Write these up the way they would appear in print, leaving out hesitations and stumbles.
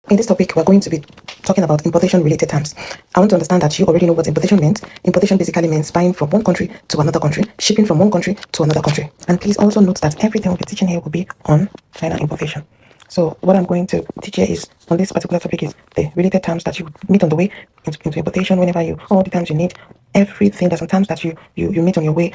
In this topic, we're going to be talking about importation related terms. I want to understand that you already know what importation means. Importation basically means buying from one country to another country, shipping from one country to another country. And please also note that everything we'll be teaching here will be on China importation. So what I'm going to teach here is on this particular topic is the related terms that you meet on the way into importation. Whenever you all the terms you need, everything. There's some terms that you meet on your way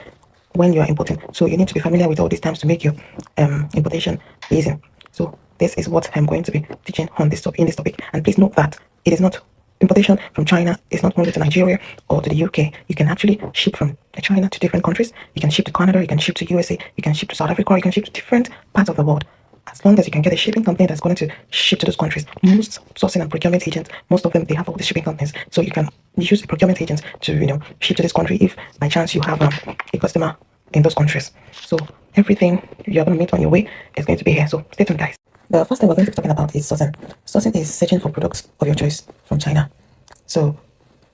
when you are importing. So you need to be familiar with all these terms to make your importation easy. So this is what I'm going to be teaching on this topic in this topic. And please note that it is not importation from China is not only to Nigeria or to the UK. You can actually ship from China to different countries. You can ship to Canada, you can ship to USA, you can ship to South Africa, you can ship to different parts of the world. As long as you can get a shipping company that's going to ship to those countries. Most sourcing and procurement agents, most of them, they have all the shipping companies. So you can use a procurement agent to, ship to this country if by chance you have a customer in those countries. So everything you're going to meet on your way is going to be here. So stay tuned, guys. The first thing we're going to be talking about is sourcing. Sourcing is searching for products of your choice from China. So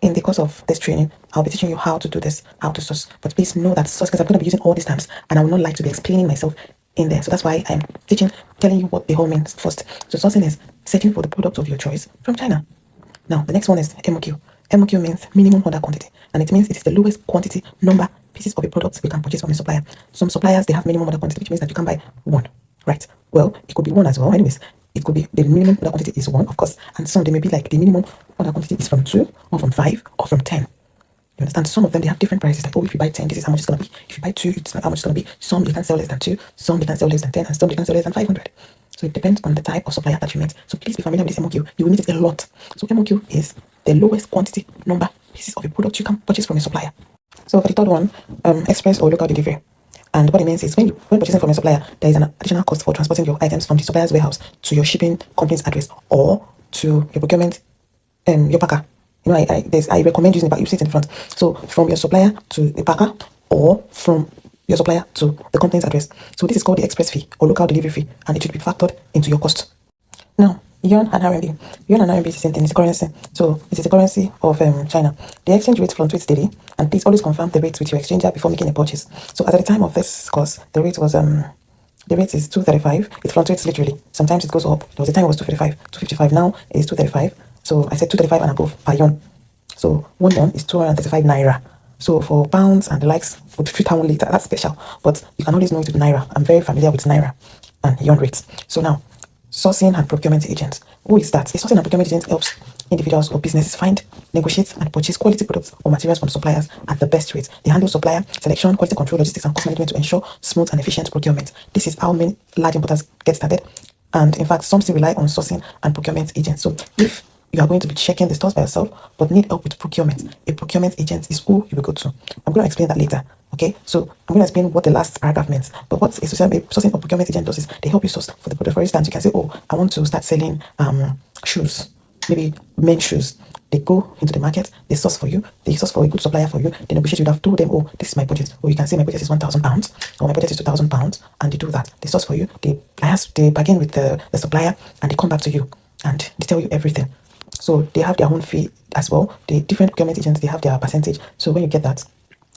in the course of this training, I'll be teaching you how to do this, how to source. But please know that source, because I'm going to be using all these terms and I will not like to be explaining myself in there. So that's why I'm telling you what the whole means first. So sourcing is searching for the product of your choice from China. Now, the next one is MOQ. MOQ means minimum order quantity, and it means it is the lowest quantity number pieces of a product we can purchase from a supplier. Some suppliers, they have minimum order quantity, which means that you can buy one, right? Well, it could be one as well. Anyways, it could be the minimum order quantity is one, of course, and some they may be like the minimum order quantity is from 2 or from 5 or from 10. You understand? Some of them, they have different prices. Like, oh, if you buy 10, this is how much it's going to be. If you buy 2, it's how much it's going to be. Some you can sell less than 2, some you can sell less than 10, and some you can sell less than 500. So it depends on the type of supplier that you meet. So please be familiar with this MOQ. You will need it a lot. So MOQ is the lowest quantity number pieces of a product you can purchase from a supplier. So for the third one, express or local delivery. And what it means is when purchasing from a supplier, there is an additional cost for transporting your items from the supplier's warehouse to your shipping company's address or to your procurement, your packer. You know, I recommend using the back. You see it in front. So from your supplier to the packer or from your supplier to the company's address. So this is called the express fee or local delivery fee, and it should be factored into your cost. Now, yuan and RMB. Yuan and RMB is the same thing. It's a currency. So it is the currency of China. The exchange rate fluctuates daily, and please always confirm the rates with your exchanger before making a purchase. So at the time of this course, the rate was the rate is 235. It fluctuates literally. Sometimes it goes up. There was a time it was 235, 255. Now it is 235. So I said 235 and above per yuan. So 1 yuan is 235 naira. So for pounds and the likes, we'll treat that one later. That's special. But you can always know it with naira. I'm very familiar with naira and yuan rates. So now, sourcing and procurement agents. Who is that? A sourcing and procurement agent helps individuals or businesses find, negotiate, and purchase quality products or materials from suppliers at the best rates. They handle supplier selection, quality control, logistics, and cost management to ensure smooth and efficient procurement. This is how many large importers get started. And in fact, some still rely on sourcing and procurement agents. So if you are going to be checking the stores by yourself, but need help with procurement, a procurement agent is who you will go to. I'm going to explain that later. Okay, so I'm going to explain what the last paragraph means. But what a sourcing or procurement agent does is they help you source for the product. For instance, you can say, oh, I want to start selling shoes, maybe men's shoes. They go into the market, they source for you, they source for a good supplier for you, they negotiate. You'd have told them, oh, this is my budget. Or you can say my budget is £1,000 or my budget is £2,000, and they do that. They source for you, they bargain with the supplier, and they come back to you and they tell you everything. So they have their own fee as well. The different procurement agents, they have their percentage. So when you get that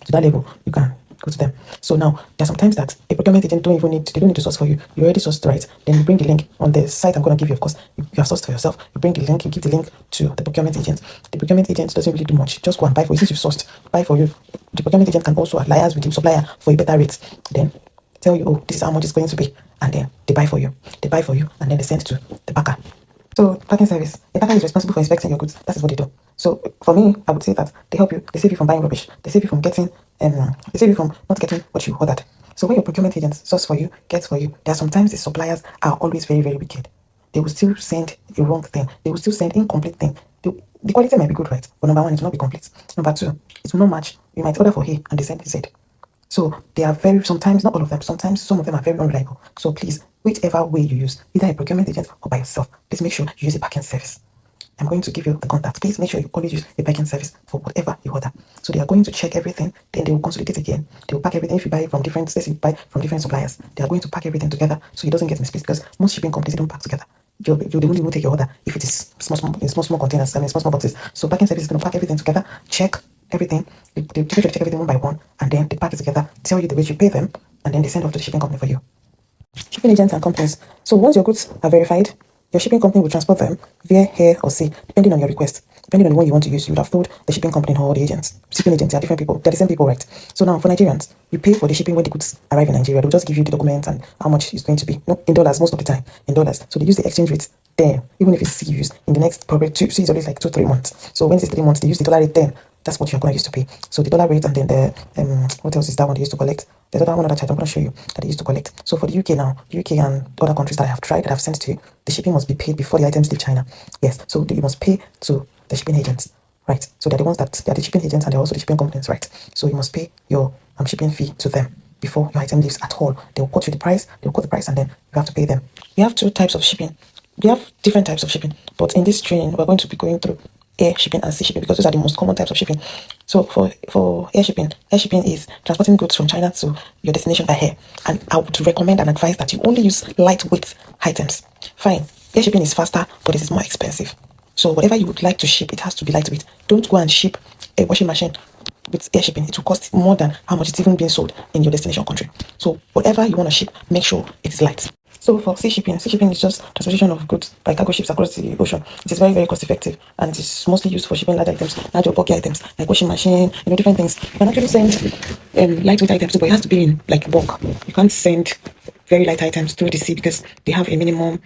to that level, you can go to them. So now there are sometimes that a procurement agent don't need to source for you. You already sourced, right? Then you bring the link on the site I'm going to give you. Of course, you have sourced for yourself. You bring the link, you give the link to the procurement agent. The procurement agent doesn't really do much. Just go and buy for you. Since you've sourced, buy for you. The procurement agent can also liaise with the supplier for a better rate. Then tell you, oh, this is how much it's going to be, and then they buy for you. They buy for you, and then they send to the packer. So packing service. The packer is responsible for inspecting your goods. That is what they do. So for me, I would say that they help you. They save you from buying rubbish. They save you from getting they save you from not getting what you ordered. So when your procurement agent source for you, gets for you, there are sometimes the suppliers are always very, very wicked. They will still send the wrong thing. They will still send incomplete thing. The quality might be good, right? But number one, it will not be complete. Number two, it will not match. You might order for A and they send Z. So they are sometimes, not all of them, sometimes some of them are very unreliable. So please, whichever way you use, either a procurement agent or by yourself, please make sure you use a packing service. I'm going to give you the contact. Please make sure you always use a packing service for whatever you order. So they are going to check everything, then they will consolidate again. They will pack everything. If you buy from different suppliers, they are going to pack everything together so it doesn't get misplaced, because most shipping companies don't pack together. They won't even take your order if it is small containers, small boxes. So packing service is going to pack everything together, check everything. They check everything one by one, and then they pack it together, tell you the rate you pay them, and then they send off to the shipping company for you. Shipping agents and companies. So once your goods are verified, Your shipping company will transport them via air or sea, depending on your request. Depending on the one you want to use, you would have told the shipping company or the agents. Shipping agents are different people. They're the same people, right? So now for Nigerians, you pay for the shipping when the goods arrive in Nigeria. They'll just give you the documents and how much it's going to be. No, in dollars most of the time. In dollars. So they use the exchange rate then, even if it's CUs in the next probably two, see it's always like 2-3 months. So when it's 3 months, they use the dollar rate then. That's what you're gonna use to pay. So the dollar rate and then the what else is that one they used to collect? There's other one other charge I'm gonna show you that they used to collect. So for the UK now, UK and other countries that I have tried that I've sent to you, the shipping must be paid before the items leave China. Yes, so you must pay to the shipping agents, right? So they're the ones that they're the shipping agents and they're also the shipping companies, right? So you must pay your shipping fee to them before your item leaves at all. They'll quote you the price, and then you have to pay them. We have two types of shipping. We have different types of shipping, but in this training, we're going to be going through air shipping and sea shipping because those are the most common types of shipping. So for air shipping is transporting goods from China to your destination by air. And I would recommend and advise that you only use lightweight items. Fine, air shipping is faster, but it is more expensive. So whatever you would like to ship, it has to be lightweight. Don't go and ship a washing machine with air shipping. It will cost more than how much it's even being sold in your destination country. So whatever you want to ship, make sure it's light. So for sea shipping is just transportation of goods by cargo ships across the ocean. It is very, very cost effective and it is mostly used for shipping large items, large or bulky items like washing machine, different things. You can actually send lightweight items, but it has to be in like bulk. You can't send very light items through the sea because they have a minimum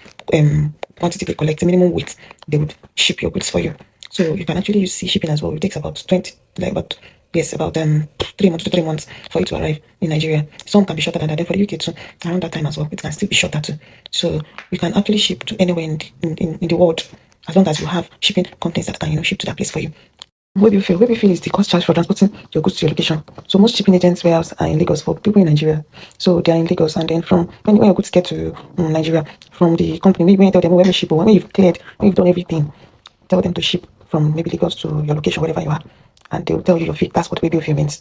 quantity they collect, a minimum weight they would ship your goods for you. So you can actually use sea shipping as well. It takes about 3 months to 3 months for it to arrive in Nigeria. Some can be shorter than that. Then for the UK too, around that time as well, it can still be shorter too. So you can actually ship to anywhere in the world as long as you have shipping companies that can ship to that place for you. Web is the cost charge for transporting your goods to your location. So most shipping agents warehouse are in Lagos for people in Nigeria. So they are in Lagos, and then from when your goods get to Nigeria, from the company, when you tell them when you ship, or when you've cleared, when you've done everything, tell them to ship from maybe Lagos to your location, wherever you are, and they will tell you your fee. That's what web fee means.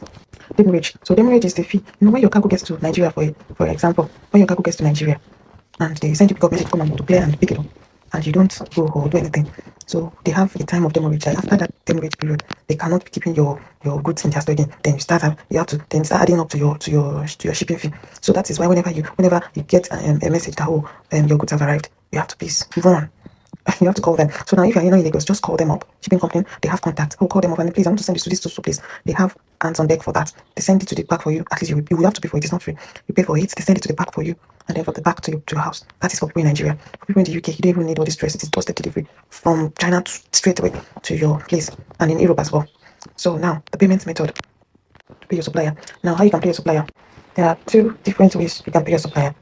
Demurrage. So demurrage is the fee. When your cargo gets to Nigeria, for example, when your cargo gets to Nigeria, and they send you pick up message, come and to clear and pick it up, and you don't go or do anything. So they have a time of demurrage. Like after that demurrage period, they cannot be keeping your goods in their store again. Then you have to then start adding up to your shipping fee. So that is why whenever you get a message that your goods have arrived, you have to please run. You have to call them. So now if you're in Lagos, just call them up. Shipping company, they have contact. Call them up and please, I want to send this to this place. They have hands on deck for that. They send it to the back for you. At least you will have to pay for it. It's not free. You pay for it. They send it to the back for you, and then for the back to your house. That is for people in Nigeria. For people in the UK, you don't even need all this stress. It is doorstep delivery from China straight away to your place, and in Europe as well. So now the payment method to pay your supplier. Now how you can pay your supplier? There are two different ways you can pay your supplier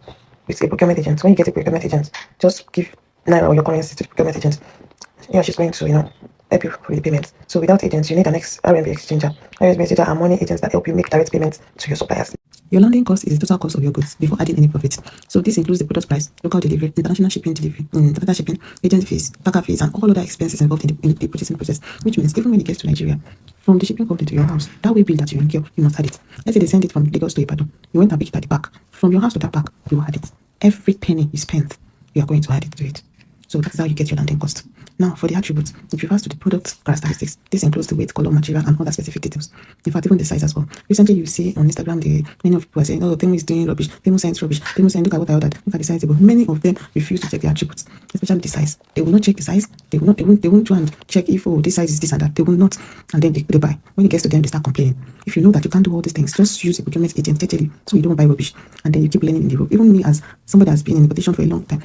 with a procurement agent. When you get a procurement agent, just give Naira or your currency to the procurement agent. She's going to, help you with the payments. So without agents, you need an RMB exchanger. RMB exchanger are money agents that help you make direct payments to your suppliers. Your landing cost is the total cost of your goods before adding any profit. So this includes the product price, local delivery, international shipping, agent fees, packer fees, and all other expenses involved in the purchasing process. Which means even when it gets to Nigeria, from the shipping company to your house, that way bill that you incur, you must add it. Let's say they send it from Lagos to Ibadan. You went and picked it at the back. From your house to that back, you will add it. Every penny you spend, you are going to add it to it. So that's how you get your landing cost. Now, for the attributes, it refers to the product characteristics. This includes the weight, color, material, and other specific details. In fact, even the size as well. Recently, you see on Instagram, many of people are saying, "Oh, Temu is doing rubbish. Temu sends rubbish. Temu saying, look at what I ordered. Look at the size." But many of them refuse to check the attributes, especially the size. They will not check the size. They won't try and check if this size is this and that. They will not, and then they buy. When it gets to them, they start complaining. If you know that you can't do all these things, just use a procurement agent, so you don't buy rubbish, and then you keep learning in the rope. Even me, as somebody that has been in importation for a long time,